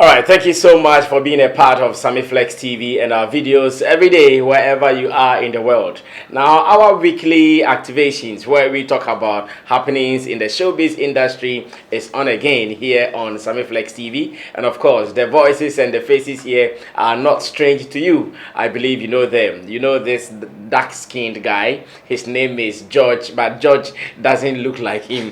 All right, thank you so much for being a part of Sammy Flex TV and our videos every day, wherever you are in the world. Now, our weekly activations where we talk about happenings in the showbiz industry is on again here on Sammy Flex TV. And of course, the voices and the faces here are not strange to you. I believe you know them. You know this dark-skinned guy. His name is George, but George doesn't look like him.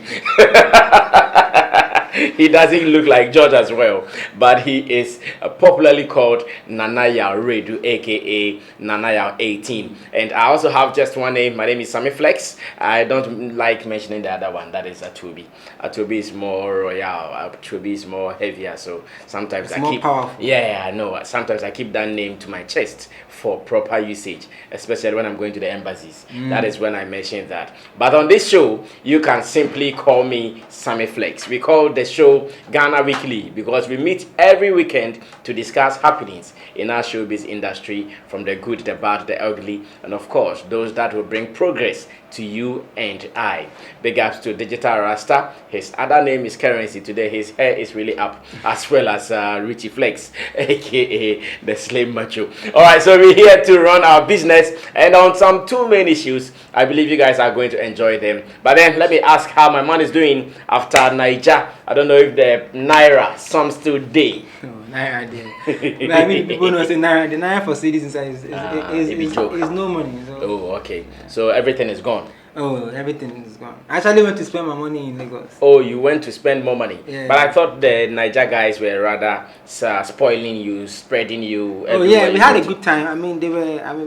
He doesn't look like George as well, but he is popularly called Nanaya Redu, aka Nanaya 18. And I also have just one name. My name is Sammy Flex. I don't like mentioning the other one. That is Atubi. Atubi is more royal. Atubi is more heavier. So sometimes it's more powerful. Yeah, I know. Sometimes I keep that name to my chest for proper usage, especially when I'm going to the embassies. That is when I mention that. But on this show, you can simply call me Sammy Flex. We call the show Ghana Weekly because we meet every weekend to discuss happenings in our showbiz industry, from the good, the bad, the ugly, and of course those that will bring progress to you and I. Big ups to Digital Rasta. His other name is Currency. Today his hair is really up, as well as Richie Flex, aka the Slim Macho. Alright, so we're here to run our business and on some two main issues. I believe you guys are going to enjoy them. But then let me ask how my man is doing after Niger. I don't know if the Naira some still day. Oh, Naira day. But I mean, people know say Naira. The Naira for cities inside is no money. So. Oh, okay. So everything is gone. Oh, everything is gone. I actually went to spend my money in Lagos. Oh, you went to spend more money? Yeah. But I thought the Niger guys were rather spoiling you, spreading you. Oh yeah, we had a good time. I mean,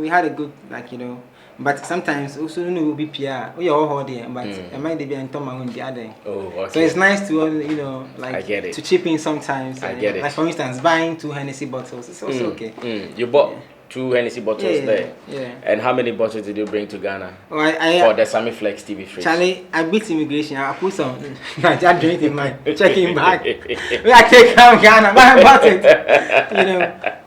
we had a good, but sometimes also we'll be PR. We are all there, but I might be in Tom the other. Oh, okay. So it's nice to I get it. to chip in sometimes. I get it. Like for instance, buying 2 Hennessy bottles. It's also okay. You bought 2 Hennessy bottles there. Yeah. And how many bottles did you bring to Ghana? Oh, for the Sammy Flex TV fridge? Charlie, I beat immigration. I put some Niger drink in my checking bag. I take from Ghana, but I bought it.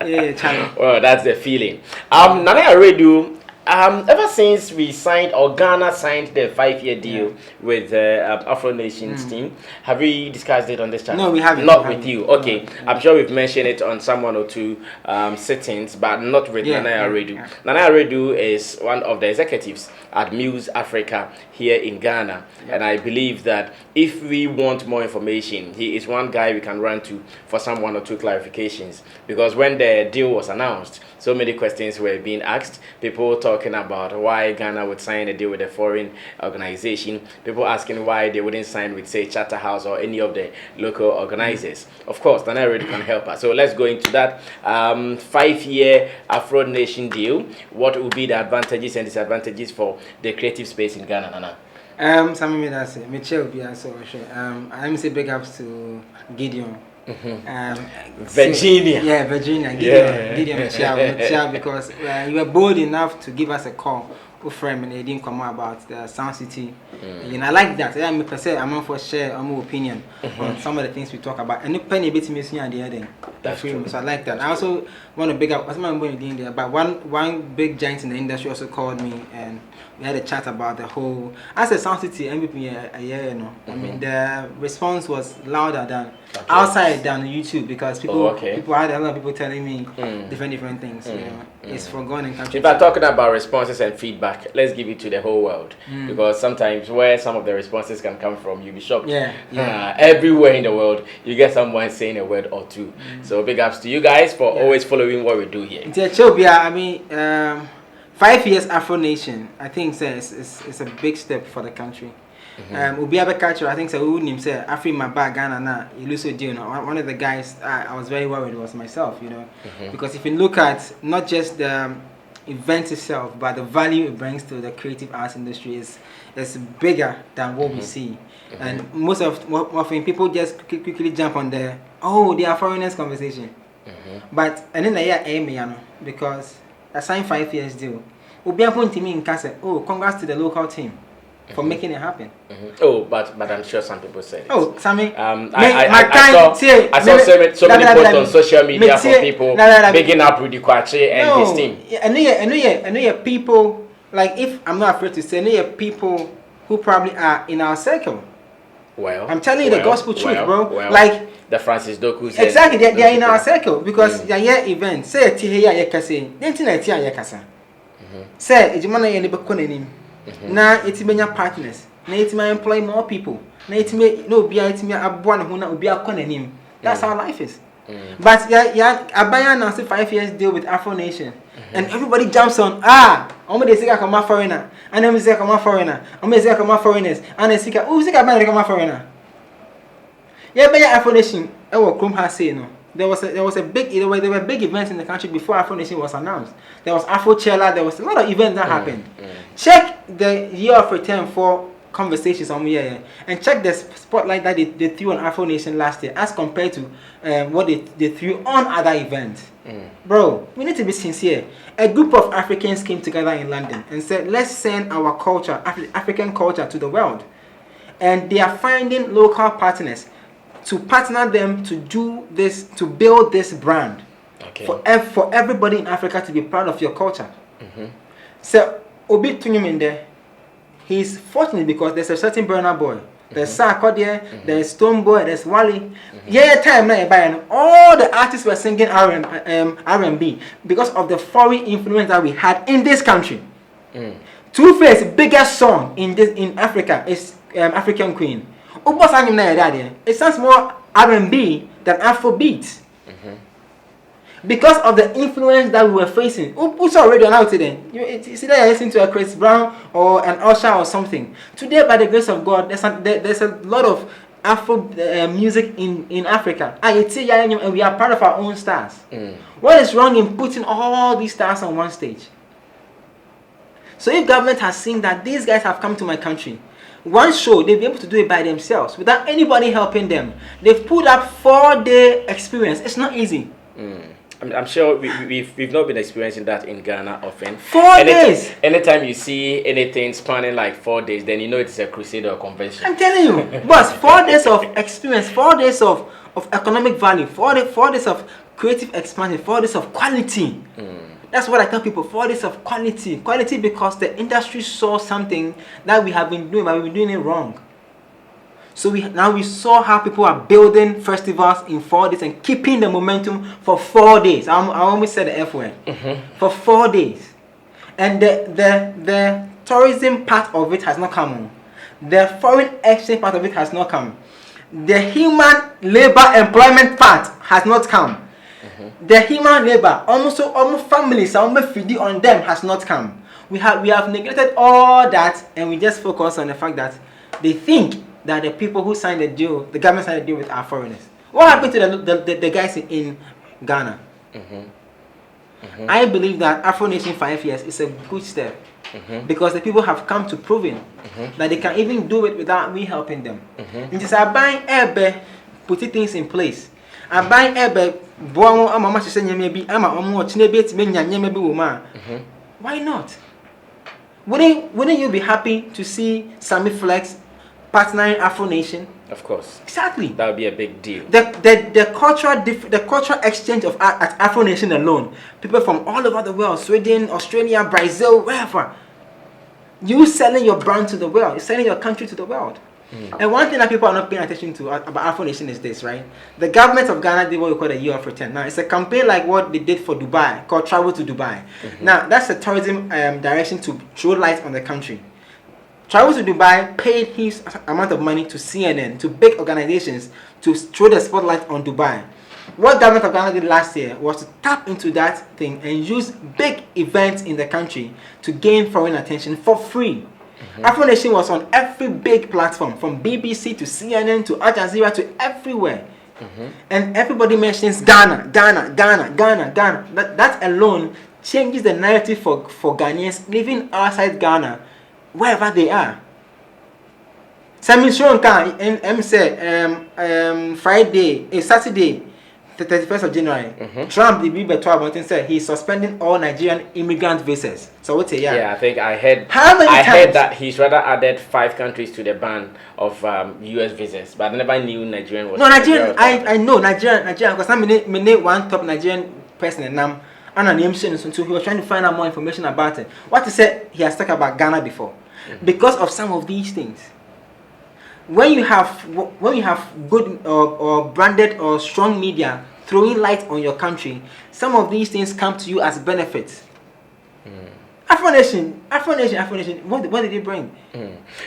Yeah, Charlie. Well, that's the feeling. Nanaya Redu. Ever since we signed, or Ghana signed the 5-year deal with Afrination's team, have we discussed it on this channel? No, we haven't. Not with you. Okay, I'm sure we've mentioned it on some 1 or 2 sittings, but not with Nanaya Redu. Yeah. Nanaya Redu is one of the executives at Muse Africa here in Ghana, and I believe that if we want more information, he is one guy we can run to for some 1 or 2 clarifications, because when the deal was announced, so many questions were being asked. People talking about why Ghana would sign a deal with a foreign organization. People asking why they wouldn't sign with, say, Charterhouse or any of the local organizers. Of course, Nanaya Redu can help us. So let's go into that 5-year Afrination deal. What will be the advantages and disadvantages for the creative space in Ghana, Nana? Some me that say, Michelle be also sure. I'm say big ups to Gideon. Virginia. So, yeah, Virginia. Gideon Michelle, because you were bold enough to give us a call. Friend and they didn't come out about the Sound City. I like that. I'm per se I'm for share my opinion on some of the things we talk about. And the penny bit missing at the end. That's true. So I like that. I also want to big up what's my money doing there. But one big giant in the industry also called me and we had a chat about the whole. As a Sound City MVP a year, I mean the response was louder than outside than YouTube because people had a lot of people telling me different things. It's forgotten in countries. If I'm talking about responses and feedback, let's give it to the whole world because sometimes where some of the responses can come from, you'll be shocked. Everywhere in the world, you get someone saying a word or two. So big ups to you guys for always following what we do here. I mean, 5 years Afrination, I think it's a big step for the country. Ubi culture, I think so. Who named say Afri my bag Ghana na Iluso deal. One of the guys I was very worried was myself, because if you look at not just the event itself, but the value it brings to the creative arts industry is bigger than what we see. And most of people just quickly jump on the they are foreigners conversation. But and then the because I signed 5 years deal. Ubi to me in Kasa, congrats to the local team for making it happen. Oh, but I'm sure some people said it. Oh, Sammy. I saw so many posts on social media for people bigging up Rudy Kwache and his team. I know people, like if I'm not afraid to say, I know people who probably are in our circle. Well, I'm telling you the gospel truth, bro. Well, like the Francis Doku said. Exactly, they're in our circle because yeah event. Say here ya kase. Denti na tia ya kasa. Say ejimana ye ne be konanim. Na etimenya partners. Na etima employ more people. Na etime no obi a etime aboa ne ho na obi akonanim. That's how life is. But yeah, Abaya announced a 5 years deal with Afrination, and everybody jumps on. Omo they say I come a foreigner, and them say I come a foreigner. Omo they say I come a foreigners, and they say who say I come a foreigner. Yeah, but Afrination, what Chrome has say no. There were big events in the country before Afrination was announced. There was Afrochella. There was a lot of events that happened. Check the year of return for conversations on here and check the spotlight that they threw on Afrination last year as compared to what they threw on other events. Bro, we need to be sincere. A group of Africans came together in London and said, let's send our culture, African culture, to the world. And they are finding local partners to partner them to do this, to build this brand. Okay. For everybody in Africa to be proud of your culture. So, Obi Tunyum in there, he's fortunate because there's a certain Burna Boy. There's Sarkodie, there's Stone Boy, there's Wally. Time now, all the artists were singing R&B because of the foreign influence that we had in this country. Two-Face biggest song in Africa is African Queen. It sounds more R&B than Afrobeat. Because of the influence that we were facing. Who's already out today? You see that you're listening to a Chris Brown or an Usher or something. Today, by the grace of God, there's a lot of Afro music in Africa. And we are part of our own stars. What is wrong in putting all these stars on one stage? So if government has seen that these guys have come to my country, one show, they'll be able to do it by themselves without anybody helping them. They've put up 4-day experience. It's not easy. I'm sure we've not been experiencing that in Ghana often. 4 days. Anytime you see anything spanning like 4 days, then you know it's a crusade or convention. I'm telling you, boss, 4 days of experience, 4 days of economic value, 4 days of creative expansion, 4 days of quality. That's what I tell people, 4 days of quality. Quality because the industry saw something that we have been doing, but we've been doing it wrong. So we saw how people are building festivals in 4 days and keeping the momentum for 4 days. I almost said the F word. For 4 days. And the tourism part of it has not come on. The foreign exchange part of it has not come. The human labor employment part has not come. The human labor, almost families, almost feeding on them has not come. We have neglected all that, and we just focus on the fact that they think that the people who signed the deal, the government signed the deal with our foreigners. What happened to the guys in Ghana? I believe that Afrination 5 years is a good step because the people have come to proving that they can even do it without me helping them. It is buying ebe, putting things in place. I'm buying ebe, why not? Wouldn't you be happy to see Sammy Flex partnering Afrination? Of course. Exactly. That would be a big deal. The cultural exchange of at Afrination alone, people from all over the world, Sweden, Australia, Brazil, wherever, you selling your brand to the world, you're selling your country to the world. And one thing that people are not paying attention to about Afrination is this, right? The government of Ghana did what we call a year of return. Now, it's a campaign like what they did for Dubai, called Travel to Dubai. Now, that's a tourism direction to throw light on the country. Travel to Dubai paid his amount of money to CNN, to big organizations, to throw the spotlight on Dubai. What government of Ghana did last year was to tap into that thing and use big events in the country to gain foreign attention for free. Afrination was on every big platform, from BBC to CNN to Al Jazeera to everywhere. And everybody mentions Ghana. That alone changes the narrative for Ghanaians living outside Ghana, wherever they are. Sammy Friday, Saturday, the 31st of January, Trump, the Bible 12 said he's suspending all Nigerian immigrant visas. So what's it? Yeah, I think I heard. How many times? Heard that he's rather added 5 countries to the ban of U.S. visas, but I never knew Nigerian was. No, Nigerian. I know Nigerian because I'm one top Nigerian person and now. And he was trying to find out more information about it. What he said, he has talked about Ghana before. Because of some of these things. when you have good or branded or strong media throwing light on your country, some of these things come to you as benefits. Afrination, what did it bring?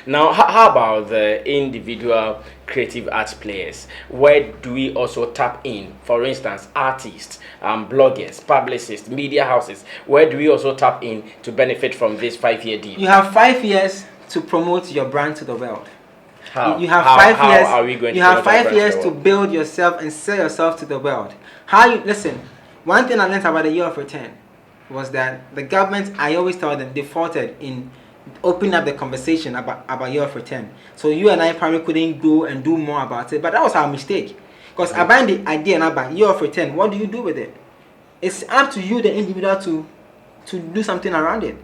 Now, how about the individual creative arts players? Where do we also tap in? For instance, artists, bloggers, publicists, media houses. Where do we also tap in to benefit from this 5-year deal? You have 5 years to promote your brand to the world. How? You have how, 5 how years. Are we going you to have promote our 5 brand years the to world? build yourself and sell yourself to the world. Listen? One thing I learned about the year of return was that the government, I always tell them, defaulted in opening up the conversation about year of return. So you and I probably couldn't go and do more about it, but that was our mistake. Because about the idea and about year of return, what do you do with it? It's up to you, the individual, to do something around it.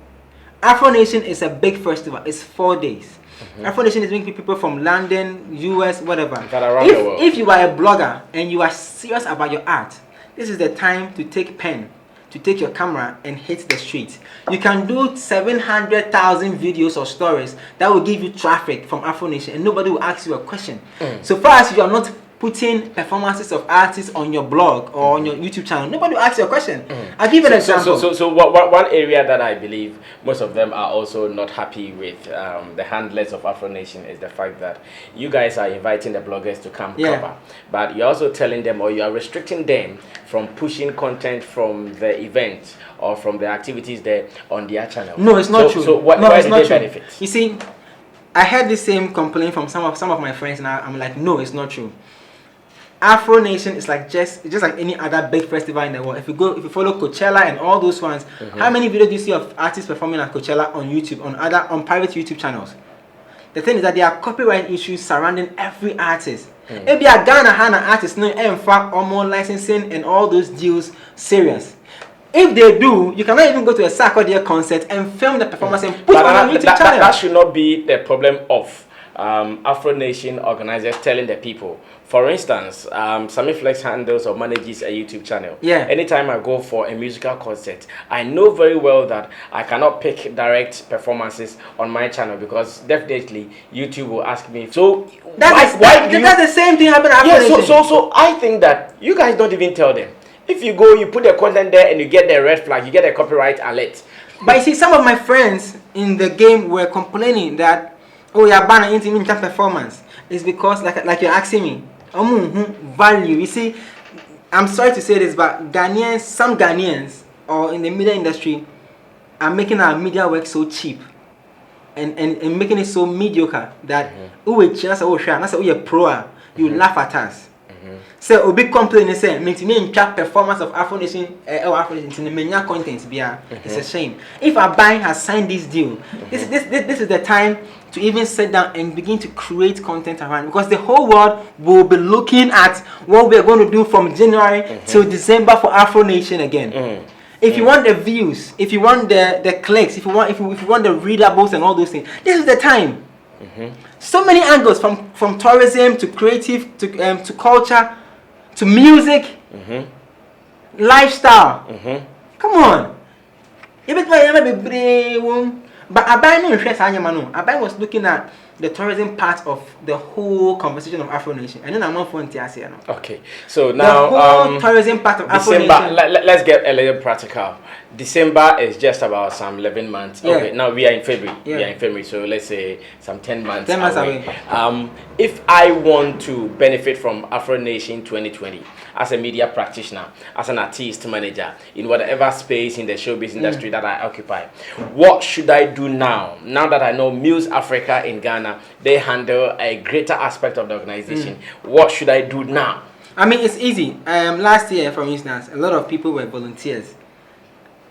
Afrination is a big festival. It's 4 days. Afrination is bringing people from London, US, whatever. Around the world. If you are a blogger and you are serious about your art, this is the time to take pen, to take your camera and hit the street. You can do 700,000 videos or stories that will give you traffic from Afrination and nobody will ask you a question. So far as you are not putting performances of artists on your blog or on your YouTube channel, nobody will ask you a question. I'll give you an example. So one area that I believe most of them are also not happy with the handlers of Afrination is the fact that you guys are inviting the bloggers to come cover, but you're also telling them, or you are restricting them from pushing content from the event or from the activities there on their channel. No, it's not true. So why do they benefit? You see, I heard the same complaint from some of my friends, and I'm like, no, it's not true. Afrination is like just like any other big festival in the world. If you follow Coachella and all those ones, how many videos do you see of artists performing at Coachella on YouTube, on private YouTube channels? The thing is that there are copyright issues surrounding every artist. Maybe a Ghana Hana artist no fact or more licensing and all those deals serious. If they do, you cannot even go to a Sarkodie concert and film the performance and put it on a YouTube channel. That should not be the problem of Afrination organizers telling the people. For instance, Sammy Flex handles or manages a YouTube channel. Anytime I go for a musical concert, I know very well that I cannot pick direct performances on my channel because definitely YouTube will ask me. So that's the same thing happened at Afrination. So I think that you guys don't even tell them. If you go, you put the content there and you get the red flag, you get a copyright alert. But you see, some of my friends in the game were complaining that, oh, you're banning intimate performance. It's because, like you're asking me, value. You see, I'm sorry to say this, but some Ghanaians or in the media industry are making our media work so cheap and making it so mediocre that you're pro, you laugh at us. So a big complaint is saying, "Me trap performance of Afrination in the mania content it's a shame. If a bank has signed this deal, this is the time to even sit down and begin to create content around, because the whole world will be looking at what we are going to do from January till December for Afrination again. If you want the views, if you want the clicks, if you want the readables and all those things, this is the time. So many angles, from tourism to creative to culture to music, lifestyle. Come on. But Abai was looking at the tourism part of the whole conversation of Afrination, and then I'm not going to. Okay, so now the whole tourism part of Afrination. Let's get a little practical. December is just about some 11 months. Okay, now we are in February. We are in February, so let's say some 10 months. 10 months away. If I want to benefit from Afrination 2020 as a media practitioner, as an artist manager, in whatever space in the showbiz industry that I occupy, what should I do now? Now that I know Muse Africa in Ghana, they handle a greater aspect of the organization. What should I do now? I mean, it's easy. Last year, for instance, a lot of people were volunteers.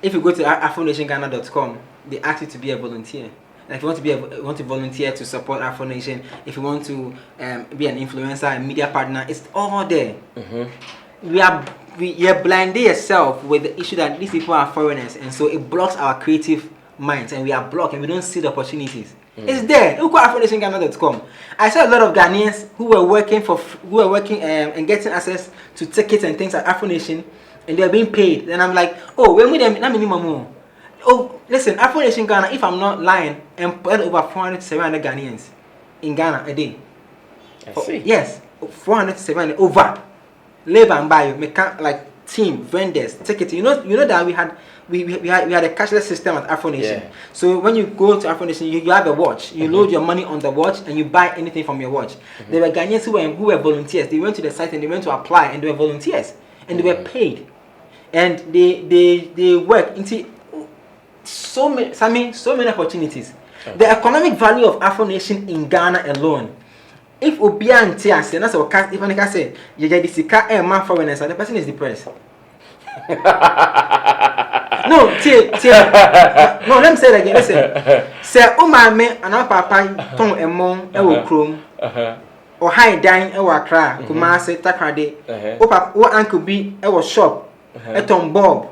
If you go to AfrinationGhana.com, they ask you to be a volunteer. Like, if you want to volunteer to support Afrination, if you want to be an influencer, a media partner, it's all there. You're blinding yourself with the issue that these people are foreigners, and so it blocks our creative minds, and we are blocked, and we don't see the opportunities. It's there. Look at AfrinationGhana.com. I saw a lot of Ghanaians who were working and getting access to tickets and things at Afrination, and they're being paid. Then I'm like, oh, when we them not minimum. Oh, listen, Afrination Ghana, if I'm not lying, employed over 400 to 700 Ghanaians in Ghana a day. I see. Yes, 400 to 700 over. Labor and buy, like team, vendors, tickets. You know that we had a cashless system at Afrination. Yeah. So when you go to Afrination, you have a watch. You load your money on the watch and you buy anything from your watch. There were Ghanaians who were volunteers. They went to the site and they went to apply and they were volunteers and they were paid. And they work into so many opportunities. Okay. The economic value of Afrination in Ghana alone. If Obian Tias, and that's what if I can say, you get this car and man foreigners, the person is depressed. No, no, let me say it again. Listen, say, oh my man, and our papa, Tom and Mom, Ewo Chrome, or high dine, Ewa Cra, Kumase, Takrade, or Uncle B, Ewa Shop, Eton Bob,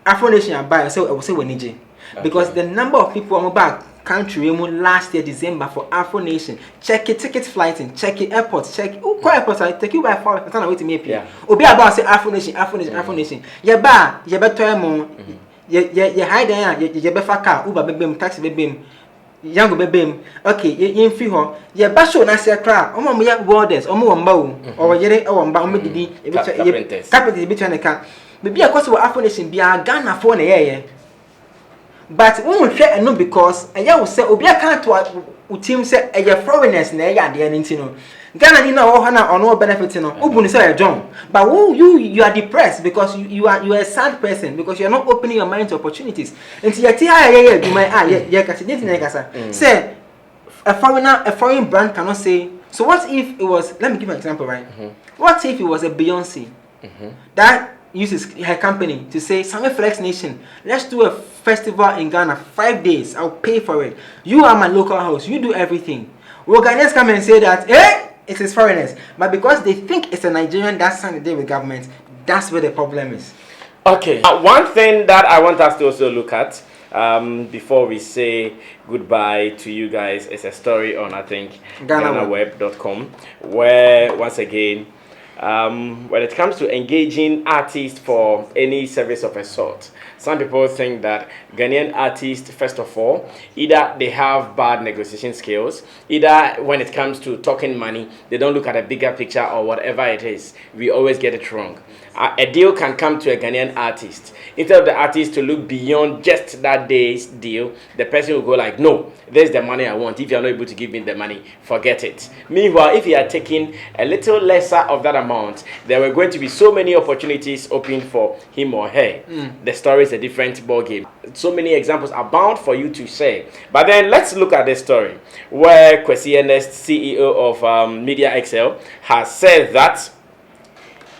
Afrination, I buy, so I will say when Niji. Because the number of people on back country last year December for Afrination, check it ticket flighting, check it airports, check it airports. I take you by 4 hours. I wait to me. Obi about say Afrination. You buy, you better more. You hide there. You better car, Uber baby, taxi baby, young baby. Okay, you in free her. You better show na say crap. Omo me borders, omo mba or yere or mba omo didi. Capital between the car. Maybe a cost of Afrination be a Ghana for a but when we share no because I will say Obia can't to team say a foreigners na ya de no Ghana ni na o na ono benefit no ubunu say John but you are depressed because you are a sad person because you are not opening your mind to opportunities and you ti ya do my kasi didn't na kasa say a foreign brand cannot say so what if it was let me give an example right what if it was a Beyonce that uses her company to say Sammy Flex Nation, let's do a festival in Ghana 5 days. I'll pay for it. You are my local host. You do everything. Well, Ghanaians come and say that it is foreigners, but because they think it's a Nigerian that signed a deal with government, that's where the problem is. Okay. One thing that I want us to also look at before we say goodbye to you guys is a story on I think GhanaWeb.com where once again. When it comes to engaging artists for any service of a sort, some people think that Ghanaian artists, first of all, either they have bad negotiation skills, either when it comes to talking money, they don't look at a bigger picture or whatever it is. We always get it wrong. A deal can come to a Ghanaian artist. Instead of the artist to look beyond just that day's deal, the person will go like, no, there's the money I want. If you're not able to give me the money, forget it. Meanwhile, if you are taking a little lesser of that amount, there were going to be so many opportunities open for him or her. The story is a different ball game. So many examples are bound for you to say. But then let's look at this story where Kwesi Ernest, CEO of Media XL, has said that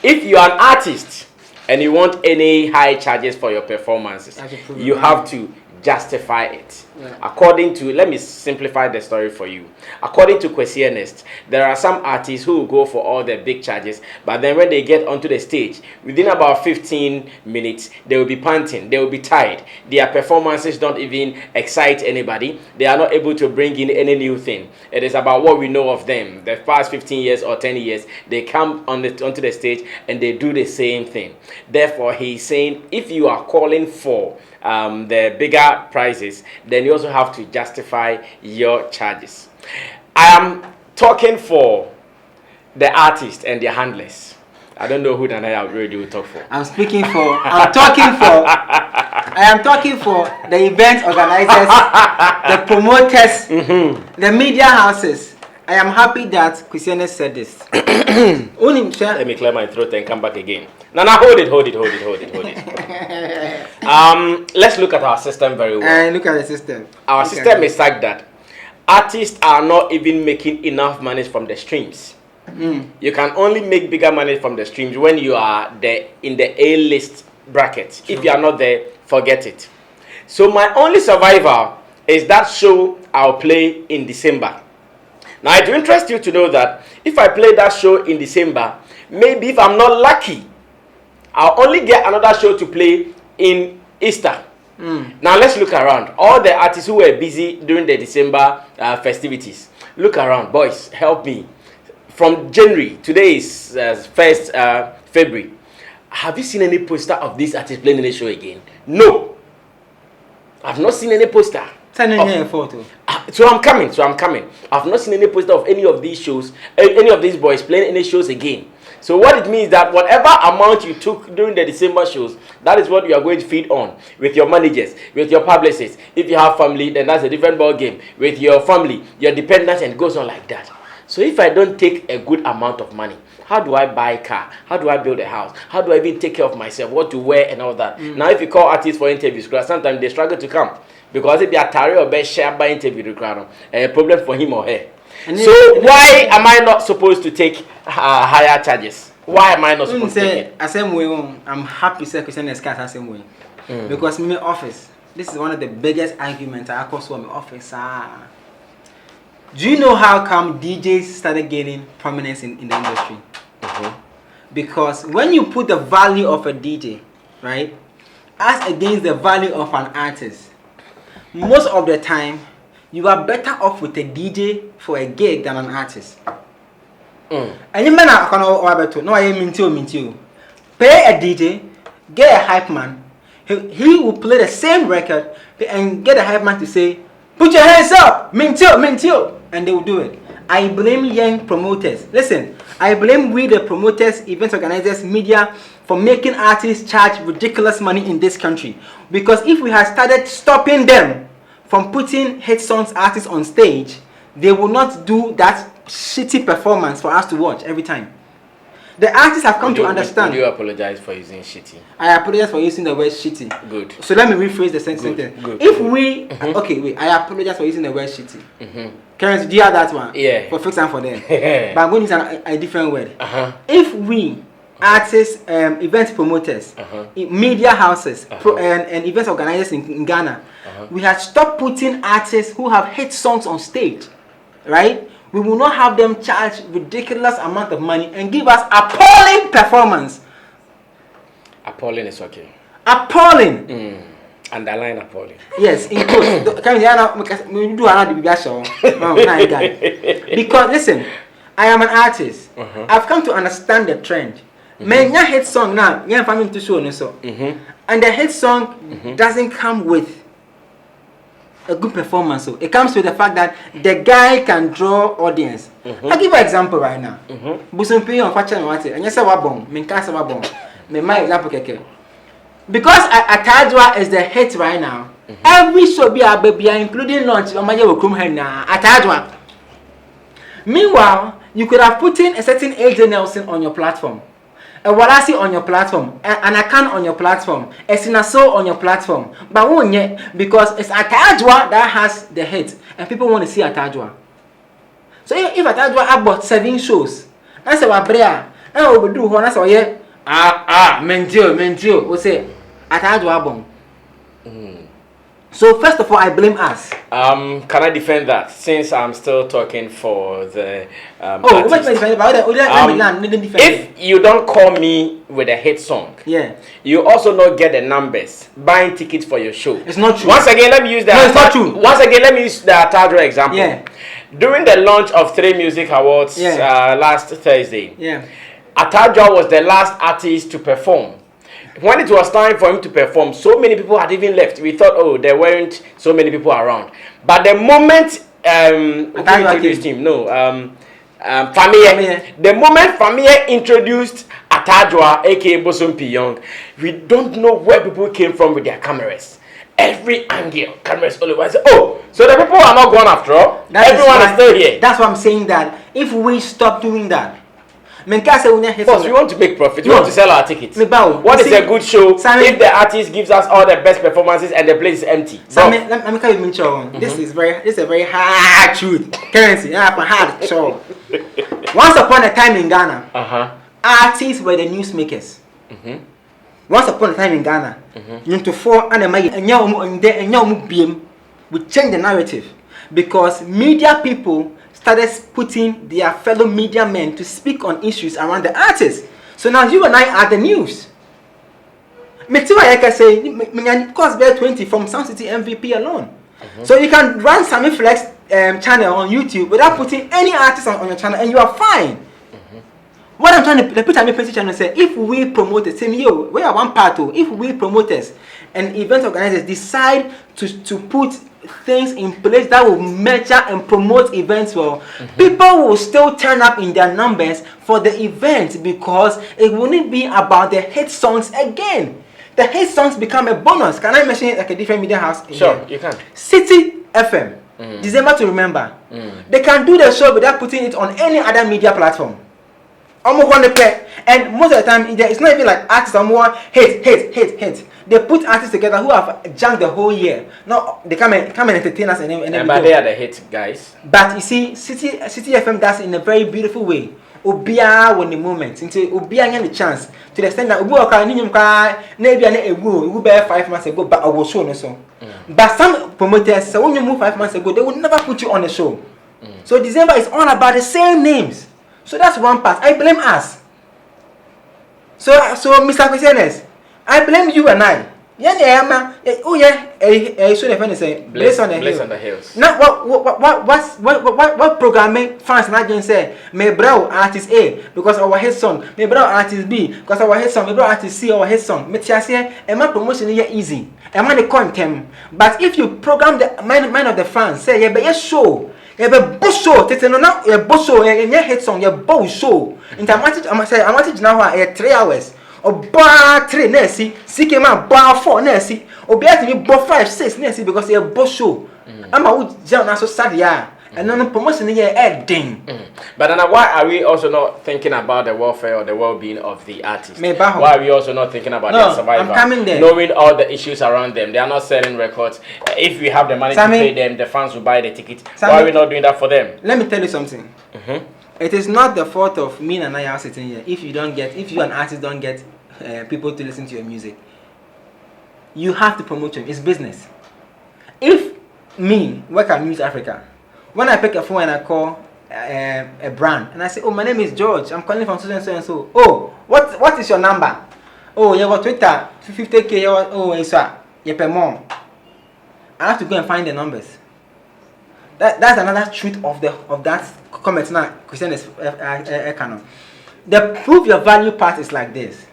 if you are an artist and you want any high charges for your performances, you have to justify it. According to, let me simplify the story for you. According to Kwesi Ernest, there are some artists who will go for all the big charges, but then when they get onto the stage, within about 15 minutes, they will be panting, they will be tired. Their performances don't even excite anybody. They are not able to bring in any new thing. It is about what we know of them. The past 15 years or 10 years, they come onto the stage and they do the same thing. Therefore, he's saying if you are calling for the bigger prices, then you also have to justify your charges. I am talking for the artists and their handlers. I don't know who that I already will talk for. I am talking for the event organizers, the promoters, the media houses. I am happy that Kwesi Ernest said this. Let me clear my throat and come back again. No, hold it. Let's look at our system very well. Look at the system. Our system is like that. Artists are not even making enough money from the streams. You can only make bigger money from the streams when you are in the A-list bracket. True. If you are not there, forget it. So my only survivor is that show I'll play in December. Now, it will interest you to know that if I play that show in December, maybe if I'm not lucky, I'll only get another show to play in Easter. Now, let's look around. All the artists who were busy during the December festivities, look around. Boys, help me. From January, today is 1st February. Have you seen any poster of these artists playing in the show again? No. I've not seen any poster. Send in a photo. So I'm coming. I've not seen any poster of any of these shows, any of these boys playing any shows again. So what it means that whatever amount you took during the December shows, that is what you are going to feed on with your managers, with your publicists. If you have family, then that's a different ball game. With your family, your dependents, and it goes on like that. So if I don't take a good amount of money, how do I buy a car? How do I build a house? How do I even take care of myself? What to wear and all that? Now, if you call artists for interviews, sometimes they struggle to come. Because if they are tired or best share by interview, a problem for him or her. So why am I not supposed to take higher charges? Why am I not supposed to take it? I'm happy to question the sky the same way. Because in my office, this is one of the biggest arguments I cause in my office. Do you know how come DJs started gaining prominence in the industry? Because when you put the value of a DJ, right, as against the value of an artist, most of the time, you are better off with a DJ for a gig than an artist. And you may not know, I am into pay a DJ, get a hype man. He will play the same record and get a hype man to say, put your hands up, Mintio, and they will do it. I blame young promoters. Listen, I blame we the promoters, event organizers, media for making artists charge ridiculous money in this country. Because if we had started stopping them from putting hit songs artists on stage, they will not do that shitty performance for us to watch every time. The artists have come to understand. Do you apologize for using shitty? I apologize for using the word shitty. Good. So let me rephrase the sentence. Good. If we okay, wait. I apologize for using the word shitty. Karen, do you have that one? Yeah. For fix and for them. But I'm going to use a different word. If we artists, event promoters, media houses, and event organizers in Ghana, we had stopped putting artists who have hit songs on stage, right? We will not have them charge ridiculous amount of money and give us appalling performance. Appalling is okay. Appalling. Underline appalling. Yes, in quotes. We do another BBS show. Because listen, I am an artist. I've come to understand the trend. Many hit song now, yeah, family to show so. And the hit song doesn't come with a good performance. So it comes with the fact that the guy can draw audience. I'll give you an example right now. Busumpi on Facha Nwate, and yes, I wabon, Minkasa wabon. My example keke. Because Atadwa is the hit right now. Every show be a baby, including launch on my Atadwa. Meanwhile, you could have put in a certain AJ Nelson on your platform, a Walasi on your platform, an Akan on your platform, a Sinaso on your platform. But won't yet, because it's Atadwa that has the hit, and people want to see Atadwa. So if Atadwa have about 7 shows, that's a Wabrea, and we do one, that's all yet. Mentio, we say Atadwa bon. So first of all, I blame us. Can I defend that since I'm still talking for the if you don't call me with a hit song, you also not get the numbers buying tickets for your show. It's not true. Once again, let me use that. It's not true. Once again, let me use the Atadwa example. During the launch of 3 Music Awards last Thursday, Atadwa was the last artist to perform. When it was time for him to perform, so many people had even left. We thought, oh, there weren't so many people around. But the moment introduced him, Famiye. The moment Famiye introduced Atadwa, aka Bosumpi Young, we don't know where people came from with their cameras. Every angle, cameras all over. Oh, so the people are not gone after all. Everyone is still here. That's why I'm saying that if we stop doing that, because we want to make profit, we want to sell our tickets. What is a good show Sammy, if the artist gives us all the best performances and the place is empty? Sammy, let me tell you, this is a very hard truth. Currency, hard show. Once upon a time in Ghana, artists were the newsmakers. Once upon a time in Ghana, into 4 and we change the narrative because media people started putting their fellow media men to speak on issues around the artists. So now you and I are the news. I can say, cost bear 20 from Sound City MVP alone. So you can run Sammy Flex channel on YouTube without putting any artist on your channel and you are fine. What I'm trying to the picture I'm painting and say, if we promoters, same yo, we are one part of, if we promoters and event organizers decide to put things in place that will measure and promote events well, people will still turn up in their numbers for the event because it wouldn't be about the hit songs again. The hit songs become a bonus. Can I mention it like a different media house? Sure, you can. City FM, December to Remember. They can do the show without putting it on any other media platform. Almost one pair, and most of the time it's not even like artists are more hit. They put artists together who have junked the whole year. No, they come and entertain us and then but they are the hit guys. But you see, City FM does it in a very beautiful way. Obia when the moment into Obia get the chance to the extent that Ubu can name cry maybe an Ubu bear 5 months ago, but I was show no so. But some promoters, so when you move 5 months ago, they will never put you on the show. So December is all about the same names. So that's one part. I blame us. So Mr. Questioners, I blame you and I. So the friend say Blaze on the hills. Now what programming fans not just say may brow artist A because our hit song, may brow artist B because our hit song, may brow artist C our hit song. Me say and my promotion is easy. And man the content. But if you program the mind of the fans, say yeah, but yes show. You have a boss show, a boss show, and your hit song, your boss show. In the I'm now 3 hours. Or bar 3 Nessie, see came out bar 4 Nessie, or be at me bar 5, 6 Nessie because you're a boss show. I'm a wood jam so sad, yeah. And then promotion in your ding. But then why are we also not thinking about the welfare or the well-being of the artists? Why are we also not thinking about their survival? I'm coming there. Knowing all the issues around them, they are not selling records. If we have the money to pay them, the fans will buy the ticket. Why are we not doing that for them? Let me tell you something. It is not the fault of me and I are sitting here. If you an artist don't get people to listen to your music, you have to promote them. It's business. If me work at News Africa, when I pick a phone and I call a brand and I say, oh, my name is George, I'm calling from so and so. Oh, what is your number? Oh, you have Twitter, 50K. Oh, it's you pay more. I have to go and find the numbers. That's another truth of that comment now. Christian is canon. The prove your value part is like this.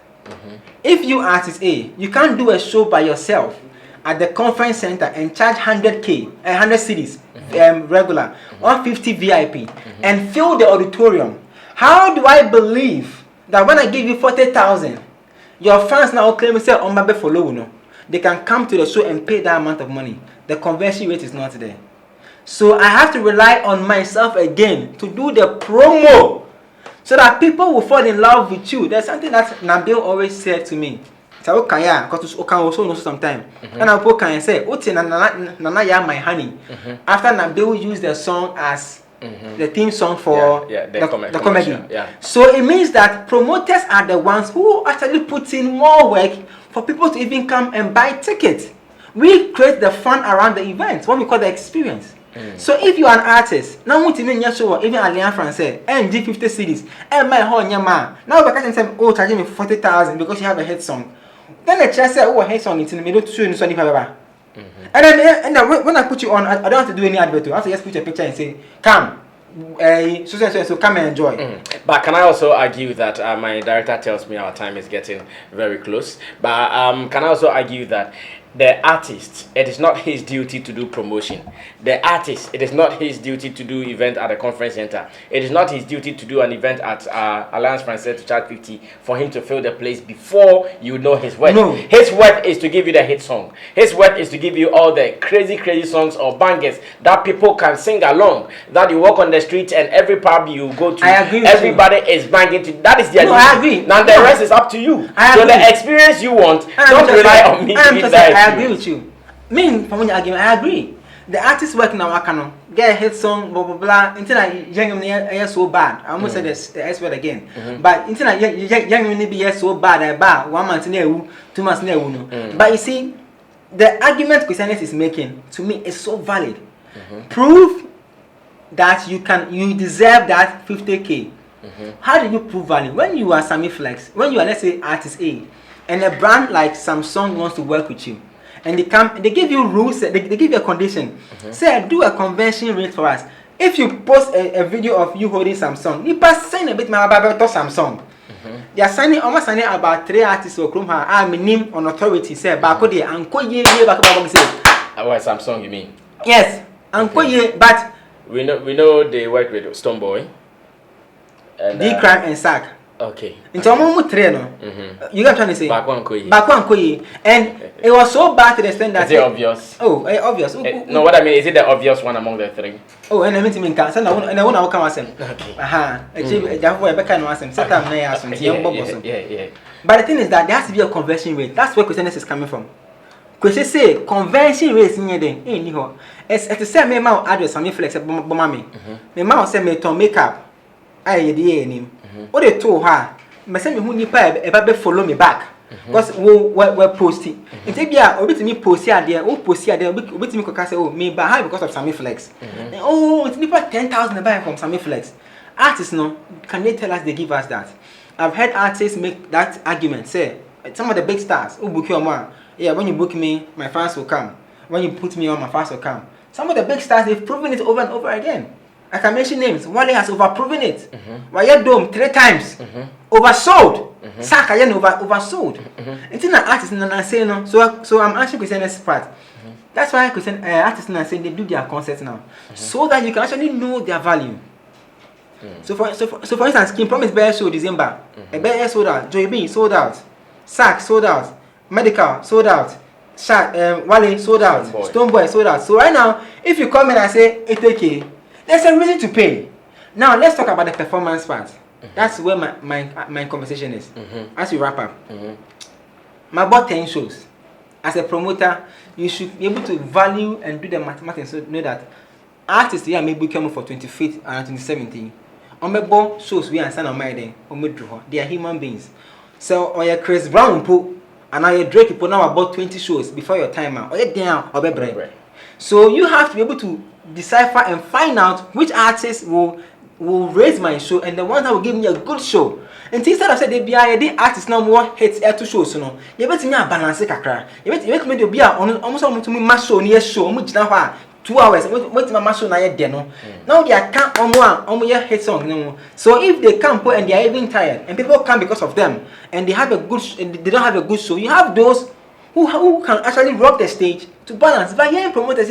If you artist A, you can't do a show by yourself at the conference center and charge 100K, 100 cities, regular, 150 VIP, and fill the auditorium. How do I believe that when I give you 40,000, your fans now claim say on my follow no? They can come to the show and pay that amount of money. The conversion rate is not there. So I have to rely on myself again to do the promo so that people will fall in love with you. There's something that Nabil always said to me. So okay, yeah, because you can also know sometimes. And I can say, "Oti nana ya my honey." After Nabil used the song as the theme song for the comedy. Yeah. So it means that promoters are the ones who actually put in more work for people to even come and buy tickets. We create the fun around the event, what we call the experience. So if you are an artist, now want to mean show even Alliance France and G50 CDs and my whole man. Now we can say, oh, charging me 40,000 because you have a hit song. Then the child said, oh, a hit song it's in the middle to show you Sonny Pababa. And then when I put you on, I don't have to do any advert. I have to just put your picture and say, come. So come and enjoy. But can I also argue that my director tells me our time is getting very close? But can I also argue that the artist, it is not his duty to do promotion. The artist, it is not his duty to do event at the conference center. It is not his duty to do an event at Alliance Française to charge 50 for him to fill the place before you know his work. No. His work is to give you the hit song. His work is to give you all the crazy songs or bangers that people can sing along. That you walk on the street and every pub you go to, I agree everybody is banging to. That is their duty. I agree. Now the rest is up to you. So the experience you want, don't rely on me to give that. I agree with you. Me, from when you argue, I agree. The artist work now, I can get a hit song, blah blah blah. Until I young so bad. I almost said the S word again. But until I young be so bad, I bad 1 month in 2 months in. But you see, the argument Christianity is making to me is so valid. Prove that you deserve that 50K. How do you prove value? When you are Sammy Flex, when you are, let's say, artist A, and a brand like Samsung wants to work with you, and they give you rules, they give you a condition. Say, do a convention rate for us. if you post a video of you holding Samsung, you pass sign a bit my about Samsung. They are signing almost signing about 3 artists or Chrome. I'm name on authority say back there and call ye back about say. What Samsung you mean? Yes, and call ye but we know they work with Stoneboy and D-Crime and Sack. Okay. In Tomo trainer. You got trying to say back one koyi. And it was so bad to the extent that is it obvious? Oh, obvious. No, what I mean is it the obvious one among the 3? Oh, and I mean to me can't send and I want to come as him. Okay. Actually, that boy back can ask him. Set up now as yeah. But the thing is that there has to be a conversion rate. That's where questionnaires is coming from. Question say conversion rate in here then. It's to say me ma address Sammy Flex bomami. Me ma say me to makeup. I the name. What they told her, me say me who nipa e follow me back. Because we posting. It be a me post here there, post here there, me ko say oh me buy because of Sammy Flex. Oh, it's nipa 10,000 buy from Sammy Flex. Artists no, can they tell us they give us that? I've heard artists make that argument. Say some of the big stars who book your man. Yeah, when you book me, my fans will come. When you put me on, my fans will come. Some of the big stars, they've proven it over and over again. I can mention names. Wale has overproven it. Waya Dome 3 times. Oversold. Saka oversold. It's in an artist and say no. So I'm actually questioning this part. That's why I question artists and say they do their concerts now. So that you can actually know their value. So for instance, Kim Promise Bear Show December. A Bear sold out. Joy B sold out. Sack sold out. Medical sold out. Wale sold out. Stoneboy sold out. So right now, if you come in and say 80K, there's a reason to pay. Now let's talk about the performance part. That's where my conversation is. As we wrap up, I bought 10 shows. As a promoter, you should be able to value and do the mathematics so know that artists here may become for 25th and 2017. On my ball shows we understand on my day. They are human beings. So or your Chris Brown put. And I Drake people now about 20 shows before your timer. Or you down or be. So you have to be able to decipher and find out which artists will raise my show and the ones that will give me a good show. And instead of say they be the artists now more hits air to shows, no. You bet me a balance kakra. You bet me to be almost to me mash show near show. 2 hours. Wait my show na ye no. Now they are can't on your hit song no. So if they come and they are even tired and people come because of them and they have a good they don't have a good show, you have those who can actually rock the stage to balance. But yeah, promoters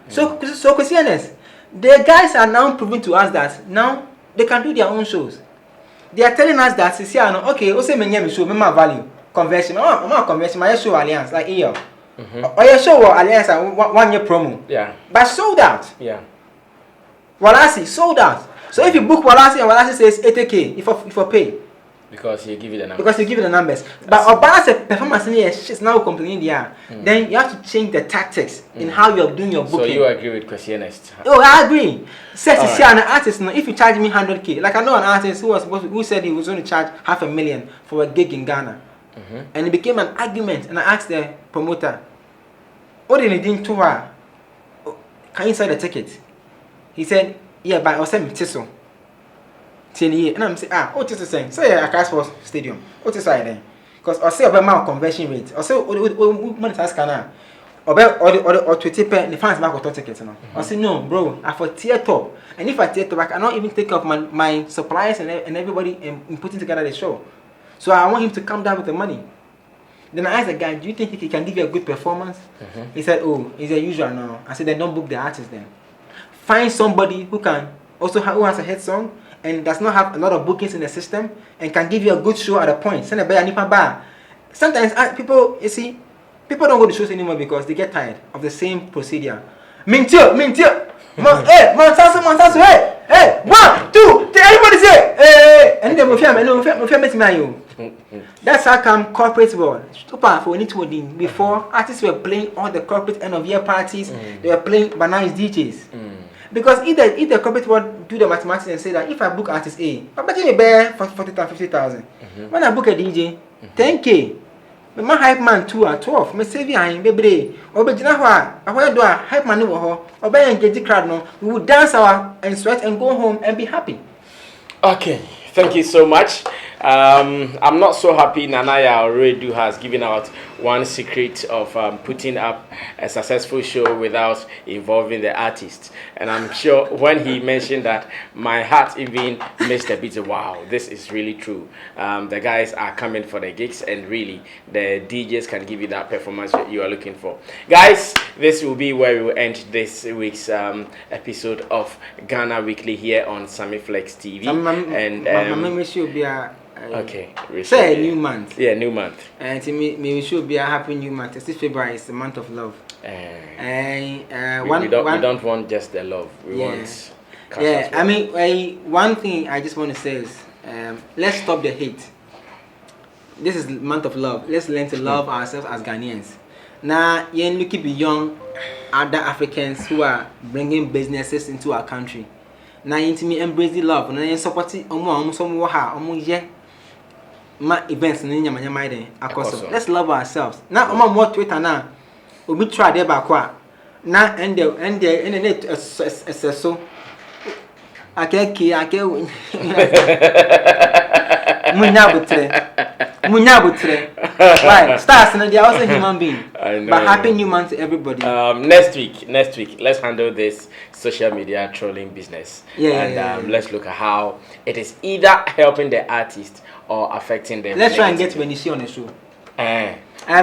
so Christians, the guys are now proving to us that now they can do their own shows. They are telling us that okay, also me show me value conversion. Conversion my show alliance like here. Or your show alliance 1 year promo. Yeah. But sold out. Yeah. Walasi sold out. So if you book Walasi and Walasi says 80K, if you pay. Because you give you the numbers. Because you give you the numbers. But Obama's performance in here is now complaining there. Then you have to change the tactics in how you're doing your booking. So you agree with Questionist? Oh, I agree. Says an artist, if you charge me 100K, like I know an artist who said he was going to charge $500,000 for a gig in Ghana. And it became an argument, and I asked the promoter, what did he do to her? Can you sell the ticket? He said, yeah, but I'll send me Tisso. And I'm saying, what is it saying? Say a Car Sports Stadium. What is it then? Because I say about my conversion rate. I say, what is Ghana? Or 20 pen, the fans back with tickets. I say, no, bro, I for tier top. And if I tier top, I cannot even take off my suppliers and everybody and putting together the show. So I want him to come down with the money. Then I asked the guy, do you think he can give you a good performance? He said, oh, it's a usual now. I said, then don't book the artist then. Find somebody who has a hit song and does not have a lot of bookings in the system and can give you a good show at a point. Send a buyer nipa bar. Sometimes people don't go to shows anymore because they get tired of the same procedure. Mintio. Hey, Mansasu, hey, 1, 2, 3, everybody say, hey, and then that's how come corporate world. Before artists were playing all the corporate end of year parties, they were playing banana DJs. Because if the corporate world do the mathematics and say that if I book artist A, I'm getting a bear for 40,000, 50,000. When I book a DJ, 10K. My hype man 2 or 12. Me save you baby. Or be jina do a hype man no or be engage the crowd no. We will dance and sweat and go home and be happy. Okay, thank you so much. I'm not so happy Nanaya already has given out one secret of putting up a successful show without involving the artist. And I'm sure when he mentioned that, my heart even missed a bit. Wow, this is really true. The guys are coming for the gigs, and really the DJs can give you that performance you are looking for. Guys, this will be where we will end this week's episode of Ghana Weekly here on Sammy Flex TV. Okay. Say a new month. Yeah, new month. And to me, we should be a happy new month. This February is the month of love. We don't want just the love. We want. Yeah, I mean, one thing I just want to say is, let's stop the hate. This is the month of love. Let's learn to love ourselves as Ghanaians. Now, you look beyond other Africans who are bringing businesses into our country. Now, you need to embrace the love. Now, you support it. My events in let's love ourselves. Now, I'm more Twitter now. We try there back. Now, and the so I can't Right, stars and they're also human being. I know. But happy new month to everybody. Next week, let's handle this social media trolling business. Let's look at how it is either helping the artist or affecting them. Let's try and get when you see on the show. I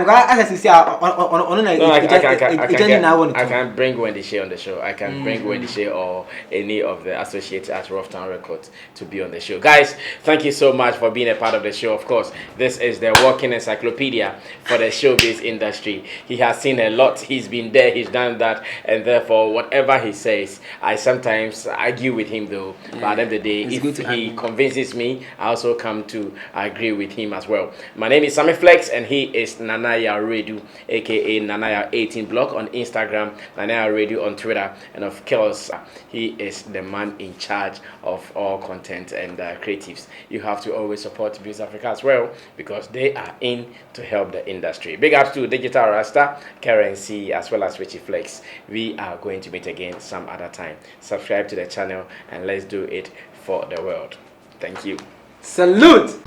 can bring Wendy Shea on the show. I can bring Wendy Shea or any of the associates at Rough Town Records to be on the show. Guys, thank you so much for being a part of the show. Of course, this is the walking encyclopedia for the showbiz industry. He has seen a lot. He's been there. He's done that. And therefore, whatever he says, I sometimes argue with him though. But at the end of the day, if he convinces me, I also come to agree with him as well. My name is Sammy Flex, and he is Nanaya Radio, aka Nanaya 18 blog on Instagram, Nanaya Radio on Twitter, and of course he is the man in charge of all content and creatives. You have to always support Biz Africa as well, because they are in to help the industry. Big up to Digital Rasta, Currency, as well as Richie Flex. We are going to meet again some other time. Subscribe to the channel and let's do it for the world. Thank you. Salute.